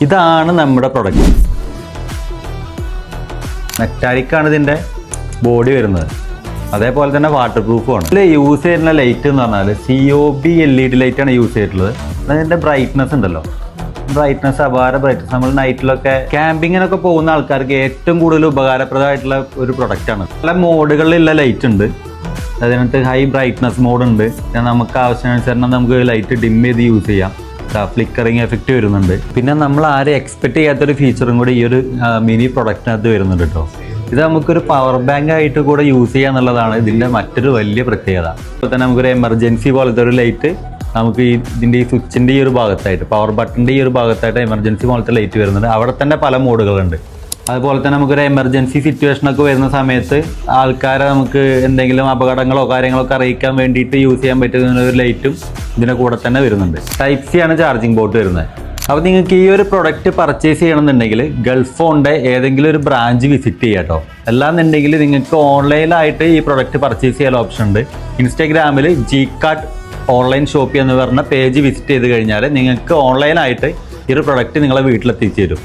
ഇതാണ് നമ്മുടെ പ്രൊഡക്റ്റ്. മെറ്റാലിക്കാണ് ഇതിൻ്റെ ബോഡി വരുന്നത്. അതേപോലെ തന്നെ വാട്ടർ പ്രൂഫുമാണ്. ഇതിൽ യൂസ് ചെയ്യുന്ന ലൈറ്റ് എന്ന് പറഞ്ഞാൽ COB LED ലൈറ്റാണ് യൂസ് ചെയ്തിട്ടുള്ളത്. അതിൻ്റെ ബ്രൈറ്റ്നസ് ഉണ്ടല്ലോ, ബ്രൈറ്റ്നസ് അപാര ബ്രൈറ്റ്നസ്. നമ്മൾ നൈറ്റിലൊക്കെ ക്യാമ്പിങ്ങിനൊക്കെ പോകുന്ന ആൾക്കാർക്ക് ഏറ്റവും കൂടുതൽ ഉപകാരപ്രദമായിട്ടുള്ള ഒരു പ്രൊഡക്റ്റാണ്. പല മോഡുകളിലുള്ള ലൈറ്റ് ഉണ്ട്. അതിനകത്ത് ഹൈ ബ്രൈറ്റ്നസ് മോഡ് ഉണ്ട്. നമുക്ക് ആവശ്യാനുസരണം നമുക്ക് ലൈറ്റ് ഡിം ചെയ്ത് യൂസ് ചെയ്യാം. ഫ്ലിക്കറിങ് എഫക്റ്റ് വരുന്നുണ്ട്. പിന്നെ നമ്മൾ ആരും എക്സ്പെക്ട് ചെയ്യാത്തൊരു ഫീച്ചറും കൂടി ഈ ഒരു മിനി പ്രൊഡക്റ്റിനകത്ത് വരുന്നുണ്ട് കേട്ടോ. ഇത് നമുക്കൊരു പവർ ബാങ്ക് ആയിട്ട് കൂടെ യൂസ് ചെയ്യുക എന്നുള്ളതാണ് ഇതിൻ്റെ മറ്റൊരു വലിയ പ്രത്യേകത. അതുപോലെ തന്നെ നമുക്കൊരു എമർജൻസി പോലത്തെ ഒരു ലൈറ്റ് നമുക്ക് ഇതിൻ്റെ ഈ സ്വിച്ചിൻ്റെ ഈ ഒരു ഭാഗത്തായിട്ട്, പവർ ബട്ടൻ്റെ ഈ ഒരു ഭാഗത്തായിട്ട് എമർജൻസി പോലത്തെ ലൈറ്റ് വരുന്നുണ്ട്. അവിടെ തന്നെ പല മോഡുകളുണ്ട്. അതുപോലെ തന്നെ നമുക്കൊരു എമർജൻസി സിറ്റുവേഷനൊക്കെ വരുന്ന സമയത്ത് ആൾക്കാരെ നമുക്ക് എന്തെങ്കിലും അപകടങ്ങളോ കാര്യങ്ങളൊക്കെ അറിയിക്കാൻ വേണ്ടിയിട്ട് യൂസ് ചെയ്യാൻ പറ്റുന്ന ഒരു ലൈറ്റും ഇതിൻ്റെ കൂടെ തന്നെ വരുന്നുണ്ട്. Type-C ആണ് ചാർജിങ് പോർട്ട് വരുന്നത്. അപ്പോൾ നിങ്ങൾക്ക് ഈ ഒരു പ്രൊഡക്റ്റ് പർച്ചേസ് ചെയ്യണമെന്നുണ്ടെങ്കിൽ ഗൾഫ് ഫോണിൻ്റെ ഏതെങ്കിലും ഒരു ബ്രാഞ്ച് വിസിറ്റ് ചെയ്യുക കേട്ടോ. അല്ലാന്നുണ്ടെങ്കിൽ നിങ്ങൾക്ക് ഓൺലൈനായിട്ട് ഈ പ്രൊഡക്റ്റ് പർച്ചേസ് ചെയ്യാൻ ഓപ്ഷൻ ഉണ്ട്. ഇൻസ്റ്റാഗ്രാമിൽ Gcart ഓൺലൈൻ ഷോപ്പ് എന്ന് പറഞ്ഞ പേജ് വിസിറ്റ് ചെയ്ത് കഴിഞ്ഞാൽ നിങ്ങൾക്ക് ഓൺലൈനായിട്ട് ഈ ഒരു പ്രൊഡക്റ്റ് നിങ്ങളെ വീട്ടിലെത്തിച്ചു തരും.